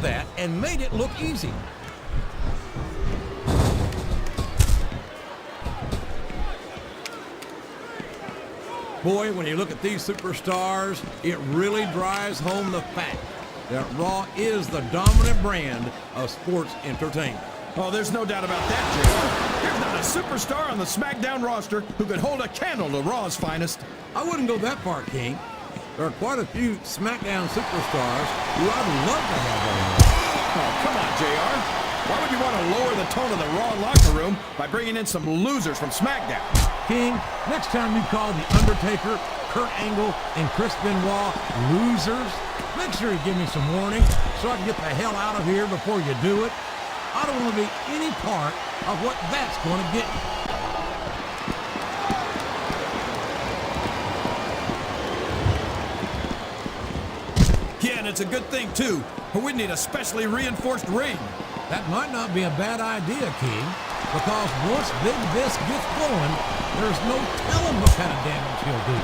that and made it look easy. Boy, when you look at these superstars, it really drives home the fact that Raw is the dominant brand of sports entertainment. Oh, there's no doubt about that, JR. There's not a superstar on the SmackDown roster who could hold a candle to Raw's finest. I wouldn't go that far, King. There are quite a few SmackDown superstars who I'd love to have on Raw. Oh, come on, JR. Why would you want to lower the tone of the Raw locker room by bringing in some losers from SmackDown? King, next time you call The Undertaker, Kurt Angle, and Chris Benoit losers, make sure you give me some warning so I can get the hell out of here before you do it. I don't want to be any part of what that's going to get you. Yeah, and it's a good thing, too. We need a specially reinforced ring. That might not be a bad idea, King, because once Big Vis gets going, there's no telling what kind of damage he'll do.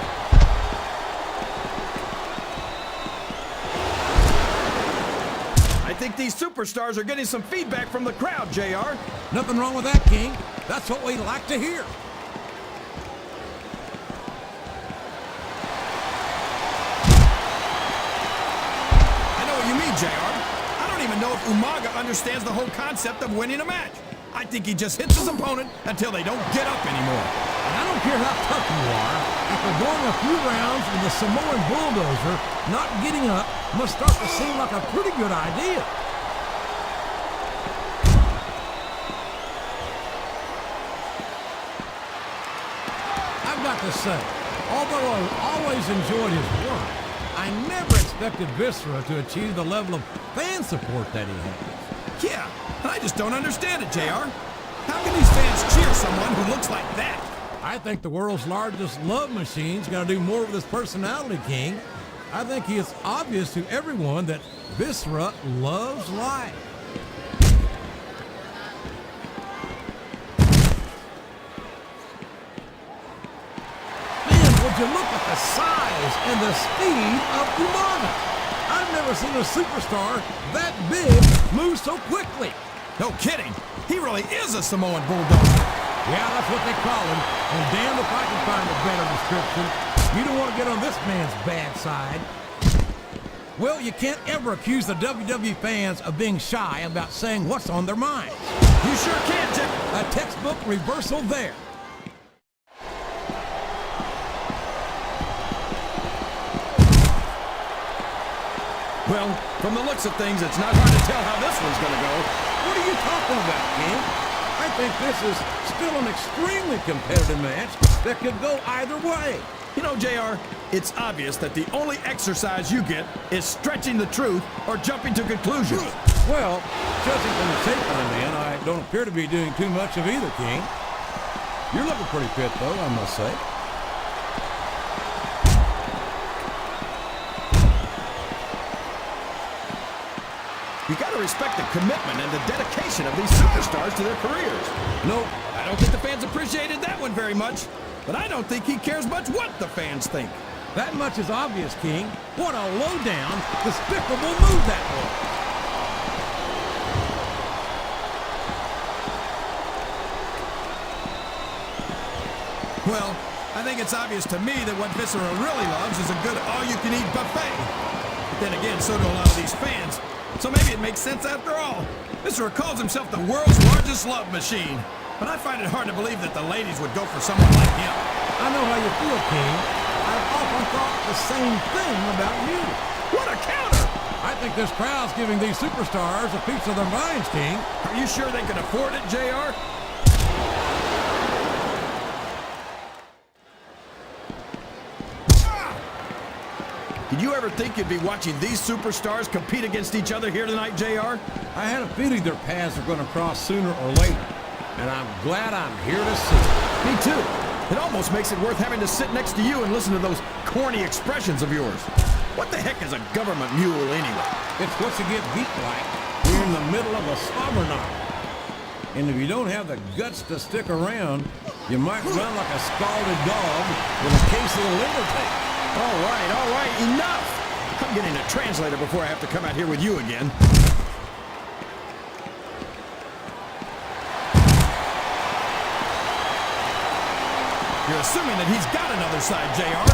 I think these superstars are getting some feedback from the crowd, JR. Nothing wrong with that, King. That's what we like to hear. I know what you mean, JR. I don't even know if Umaga understands the whole concept of winning a match. I think he just hits his opponent until they don't get up anymore. And I don't care how tough you are, after going a few rounds with the Samoan bulldozer, not getting up must start to seem like a pretty good idea. I've got to say, although I always enjoyed his work, I never expected Viscera to achieve the level of fan support that he has. Yeah, I just don't understand it, JR. How can these fans cheer someone who looks like that? I think the world's largest love machine's got to do more with his personality, King. I think it's obvious to everyone that Viscera loves life. Man, would you look at the size and the speed of Umaga? I've never seen a superstar that big move so quickly. No kidding. He really is a Samoan bulldozer. Yeah, that's what they call him. And damn if I can find a better description. You don't want to get on this man's bad side. Well, you can't ever accuse the WWE fans of being shy about saying what's on their minds. You sure can, Jeff. A textbook reversal there. Well, from the looks of things, it's not hard to tell how this one's going to go. What are you talking about, King? I think this is still an extremely competitive match that could go either way. You know, JR, it's obvious that the only exercise you get is stretching the truth or jumping to conclusions. Well, judging from the tape on man, I don't appear to be doing too much of either, King. You're looking pretty fit, though, I must say. You got to respect the commitment and the dedication of these superstars to their careers. Nope. I don't think the fans appreciated that one very much, but I don't think he cares much what the fans think. That much is obvious, King. What a low-down, despicable move that was. Well, I think it's obvious to me that what Viscera really loves is a good all-you-can-eat buffet. But then again, so do a lot of these fans. So maybe it makes sense after all. Viscera calls himself the world's largest love machine. But I find it hard to believe that the ladies would go for someone like him. I know how you feel, King. I've often thought the same thing about you. What a counter! I think this crowd's giving these superstars a piece of their minds, King. Are you sure they can afford it, JR? Did you ever think you'd be watching these superstars compete against each other here tonight, JR? I had a feeling their paths are going to cross sooner or later, and I'm glad I'm here to see it. Me too. It almost makes it worth having to sit next to you and listen to those corny expressions of yours. What the heck is a government mule anyway? It's what you get beat like when you're in the middle of a slobber knock. And if you don't have the guts to stick around, you might run like a scalded dog with a case of the liver tape. All right, enough! I'm getting a translator before I have to come out here with you again. You're assuming that he's got another side, JR.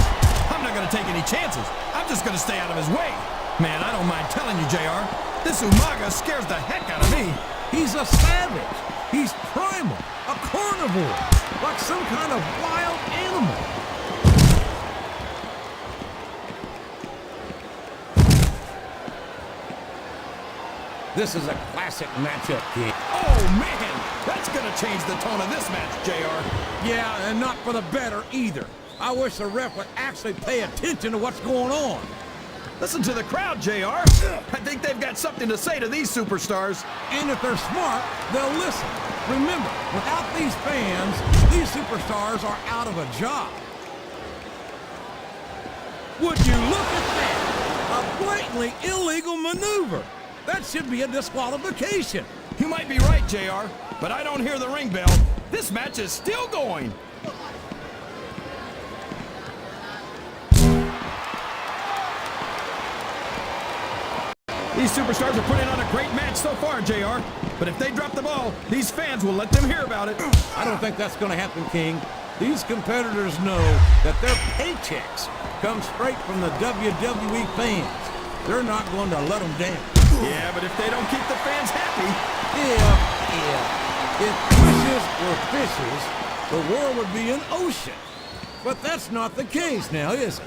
I'm not going to take any chances. I'm just going to stay out of his way. Man, I don't mind telling you, JR, this Umaga scares the heck out of me. He's a savage. He's primal, a carnivore, like some kind of wild animal. This is a classic matchup, King. Oh, man, that's going to change the tone of this match, JR. Yeah, and not for the better either. I wish the ref would actually pay attention to what's going on. Listen to the crowd, JR. I think they've got something to say to these superstars. And if they're smart, they'll listen. Remember, without these fans, these superstars are out of a job. Would you look at that? A blatantly illegal maneuver. That should be a disqualification. You might be right, JR, but I don't hear the ring bell. This match is still going. These superstars are putting on a great match so far, JR. But if they drop the ball, these fans will let them hear about it. I don't think that's going to happen, King. These competitors know that their paychecks come straight from the WWE fans. They're not going to let them down. Yeah, but if they don't keep the fans happy... If wishes were fishes, the world would be an ocean. But that's not the case now, is it?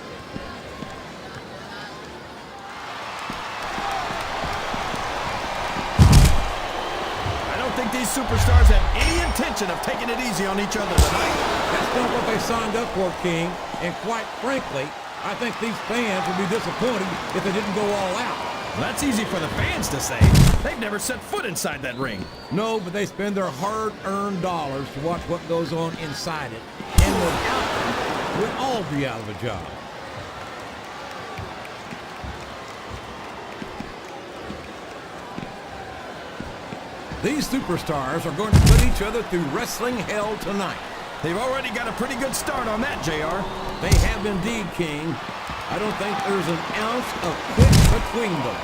I don't think these superstars have any intention of taking it easy on each other tonight. That's not what they signed up for, King. And quite frankly, I think these fans would be disappointed if they didn't go all out. That's easy for the fans to say. They've never set foot inside that ring. No, but they spend their hard-earned dollars to watch what goes on inside it. And without them, we'd all be out of a job. These superstars are going to put each other through wrestling hell tonight. They've already got a pretty good start on that, JR. They have indeed, King. I don't think there's an ounce of quit between them.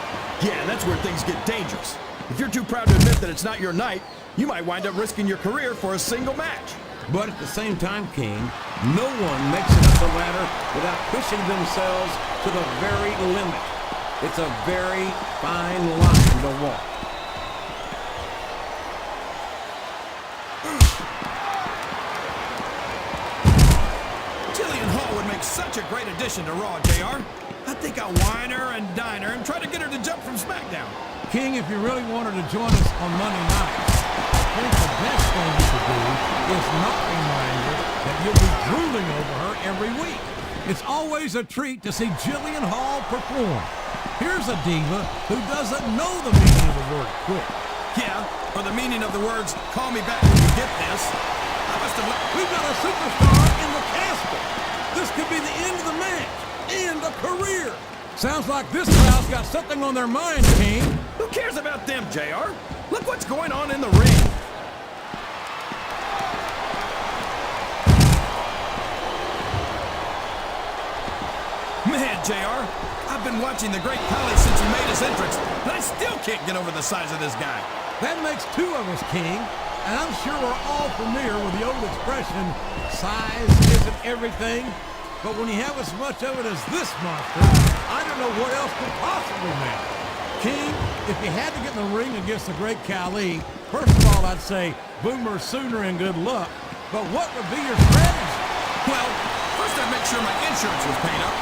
Yeah, that's where things get dangerous. If you're too proud to admit that it's not your night, you might wind up risking your career for a single match. But at the same time, King, no one makes it up the ladder without pushing themselves to the very limit. It's a very fine line to walk. Such a great addition to Raw, JR. I think I'll wine her and dine her and try to get her to jump from SmackDown. King, if you really wanted to join us on Monday night, I think the best thing you could do is not remind her that you'll be drooling over her every week. It's always a treat to see Jillian Hall perform. Here's a diva who doesn't know the meaning of the word quit. Yeah, or the meaning of the words, call me back when you get this. We've got a superstar in the casket. This could be the end of the match and a career. Sounds like this crowd's got something on their mind, King. Who cares about them, JR? Look what's going on in the ring. Man, JR, I've been watching the Great Khali since he made his entrance, and I still can't get over the size of this guy. That makes two of us, King. And I'm sure we're all familiar with the old expression, size isn't everything. But when you have as much of it as this monster, I don't know what else could possibly matter. King, if you had to get in the ring against the Great Khali, first of all, I'd say boomer sooner and good luck. But what would be your strategy? Well, first I'd make sure my insurance was paid up.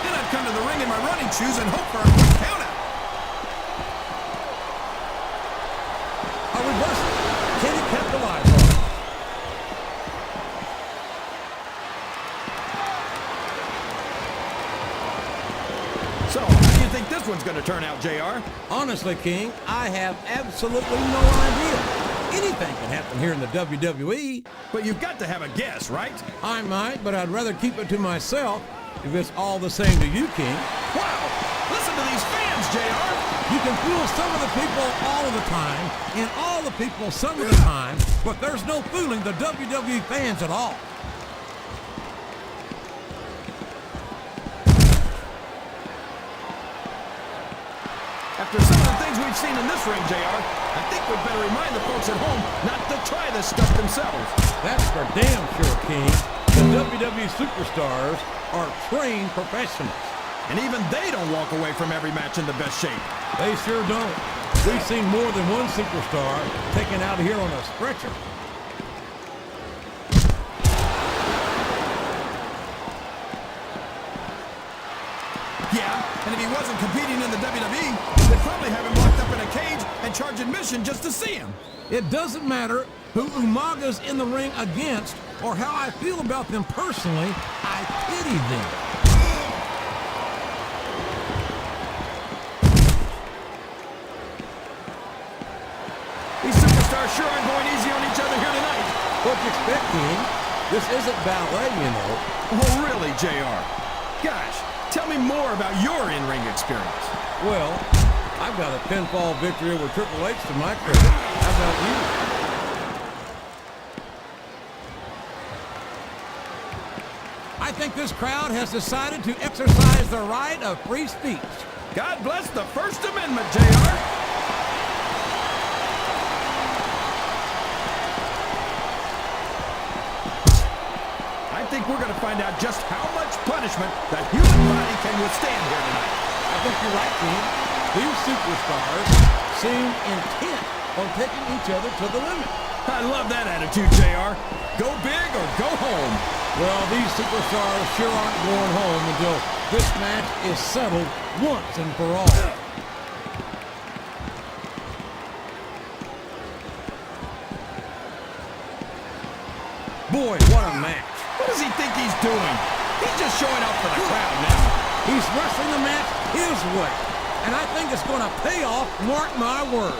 Then I'd come to the ring in my running shoes and hope for a quick countout. A reversal. Can he capitalize on it? So, how do you think this one's going to turn out, JR? Honestly, King, I have absolutely no idea. Anything can happen here in the WWE. But you've got to have a guess, right? I might, but I'd rather keep it to myself if it's all the same to you, King. Wow! Listen to these fans, JR! You can fool some of the people all of the time, and all the people some of the time, but there's no fooling the WWE fans at all. After some of the things we've seen in this ring, JR, I think we'd better remind the folks at home not to try this stuff themselves. That's for damn sure, King. The WWE superstars are trained professionals. And even they don't walk away from every match in the best shape. They sure don't. We've seen more than one superstar taken out here on a stretcher. Yeah, and if he wasn't competing in the WWE, they'd probably have him locked up in a cage and charge admission just to see him. It doesn't matter who Umaga's in the ring against or how I feel about them personally, I pity them. These superstars sure aren't going easy on each other here tonight. What you expect, King? This isn't ballet, you know. Oh, really, JR? Gosh, tell me more about your in-ring experience. Well, I've got a pinfall victory over Triple H to my credit. How about you? I think this crowd has decided to exercise the right of free speech. God bless the First Amendment, JR. I think we're going to find out just how much punishment the human body can withstand here tonight. I think you're right, King. These superstars seem intent on taking each other to the limit. I love that attitude, JR. Go big or go home. Well, these superstars sure aren't going home until this match is settled once and for all. Boy, what a match. What does he think he's doing? He's just showing up for the crowd now. He's wrestling the match his way, and I think it's going to pay off, mark my words.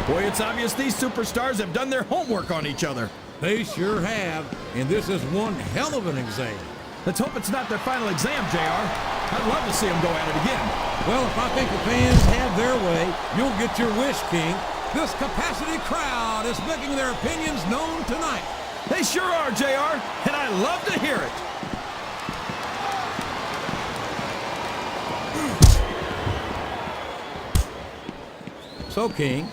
Boy, it's obvious these superstars have done their homework on each other. They sure have, and this is one hell of an exam. Let's hope it's not their final exam, JR. I'd love to see them go at it again. Well, if I think the fans have their way, you'll get your wish, King. This capacity crowd is making their opinions known tonight. They sure are, JR, and I love to hear it. So, King,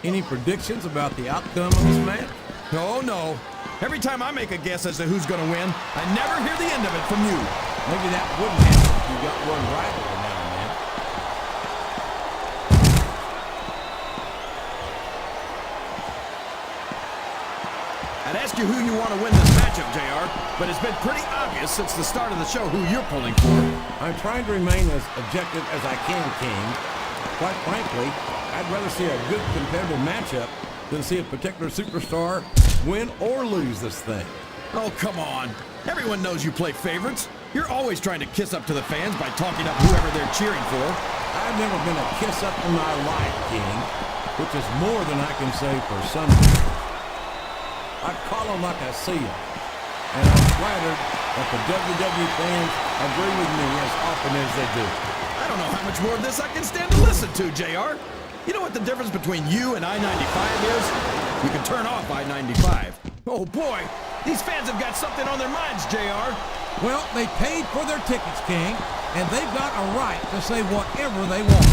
any predictions about the outcome of this match? Oh, no. Every time I make a guess as to who's going to win, I never hear the end of it from you. Maybe that wouldn't happen if you got one right every now and then. I'd ask you who you want to win this matchup, JR, but it's been pretty obvious since the start of the show who you're pulling for. I'm trying to remain as objective as I can, King. Quite frankly, I'd rather see a good competitive matchup than see a particular superstar win or lose this thing. Oh, come on. Everyone knows you play favorites. You're always trying to kiss up to the fans by talking up whoever they're cheering for. I've never been a kiss up in my life, King, which is more than I can say for some people. I call them like I see them, and I'm flattered that the WWE fans agree with me as often as they do. I don't know how much more of this I can stand to listen to, JR. You know what the difference between you and I-95 is? You can turn off I-95. Oh, boy. These fans have got something on their minds, JR. Well, they paid for their tickets, King, and they've got a right to say whatever they want.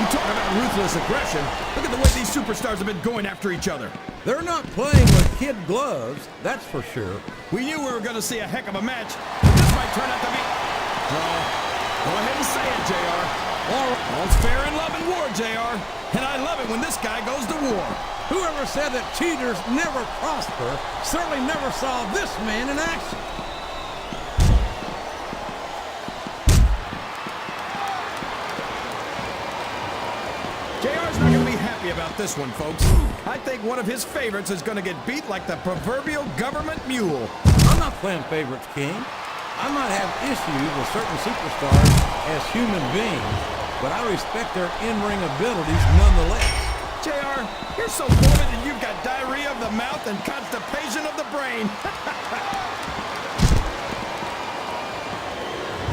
You talk about ruthless aggression. Look at the way these superstars have been going after each other. They're not playing with kid gloves, that's for sure. We knew we were going to see a heck of a match, but this might turn out to be... Well, go ahead and say it, JR. All's fair in love and war, JR. And I love it when this guy goes to war. Whoever said that cheaters never prosper certainly never saw this man in action. JR's not going to be happy about this one, folks. I think one of his favorites is going to get beat like the proverbial government mule. I'm not playing favorites, King. I might have issues with certain superstars as human beings, but I respect their in-ring abilities nonetheless. JR, you're so bloated that you've got diarrhea of the mouth and constipation of the brain.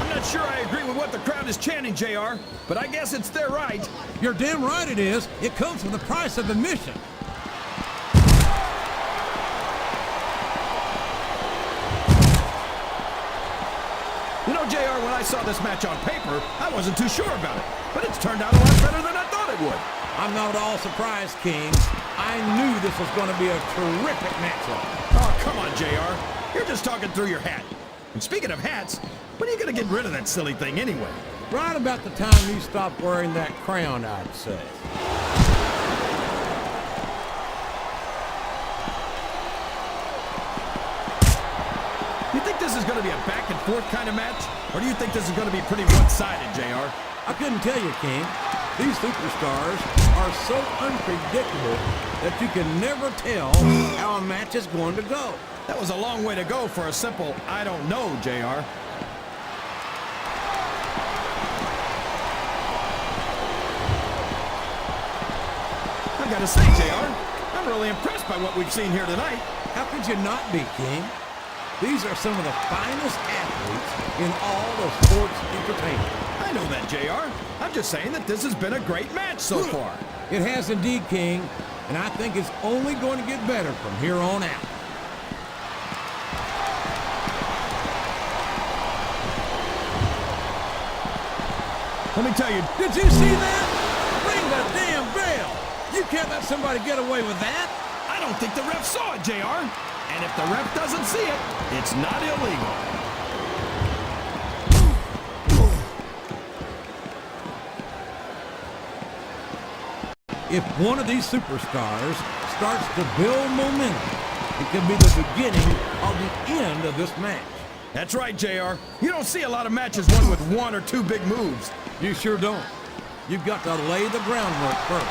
I'm not sure I agree with what the crowd is chanting, JR, but I guess it's their right. You're damn right it is. It comes with the price of admission. know, JR, when I saw this match on paper, I wasn't too sure about it. But it's turned out a lot better than I thought it would. I'm not at all surprised, King. I knew this was going to be a terrific matchup. Oh, come on, JR. You're just talking through your hat. And speaking of hats, when are you going to get rid of that silly thing anyway? Right about the time you stop wearing that crown, I'd say. You think this is going to be a back-and-forth kind of match? Or do you think this is going to be pretty one-sided, JR? I couldn't tell you, King. These superstars are so unpredictable that you can never tell how a match is going to go. That was a long way to go for a simple, I don't know, JR. I gotta say, JR, I'm really impressed by what we've seen here tonight. How could you not be, King? These are some of the finest athletes in all of sports entertainment. I know that, JR. I'm just saying that this has been a great match so far. It has indeed, King, and I think it's only going to get better from here on out. Let me tell you, Did you see that? Ring the damn bell! You can't let somebody get away with that! I don't think the ref saw it, JR. And if the ref doesn't see it, it's not illegal. If one of these superstars starts to build momentum, it could be the beginning of the end of this match. That's right, JR. You don't see a lot of matches won with one or two big moves. You sure don't. You've got to lay the groundwork first.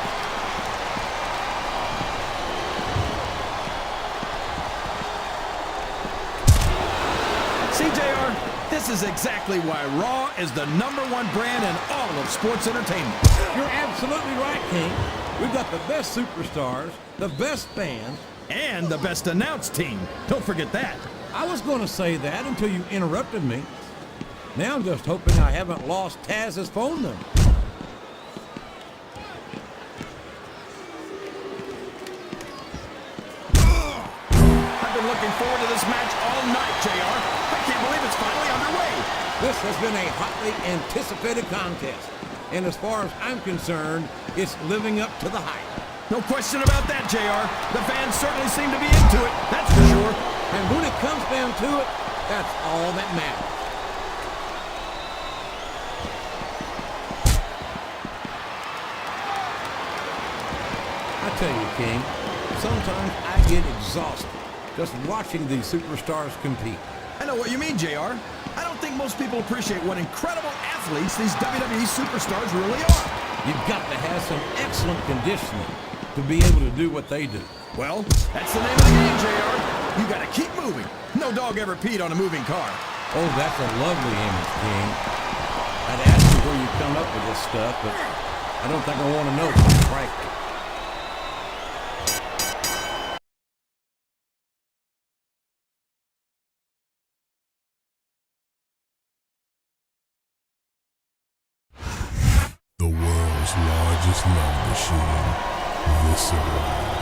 See, JR, this is exactly why Raw is the #1 brand in all of sports entertainment. You're absolutely right, King. We've got the best superstars, the best fans, And the best announced team. Don't forget that. I was going to say that until you interrupted me. Now I'm just hoping I haven't lost Taz's phone number. I've been looking forward to this match all night, JR. I can't believe it's finally underway. This has been a hotly anticipated contest. And as far as I'm concerned, it's living up to the hype. No question about that, JR. The fans certainly seem to be into it, that's for sure. And when it comes down to it, that's all that matters. I tell you, King, sometimes I get exhausted just watching these superstars compete. I know what you mean, JR. I don't think most people appreciate what incredible athletes these WWE superstars really are. You've got to have some excellent conditioning to be able to do what they do. Well, that's the name of the game, JR. You gotta keep moving. No dog ever peed on a moving car. Oh, that's a lovely image, King. I'd ask you where you come up with this stuff, but I don't think I want to know, frankly. The world's largest love machine, Viscera.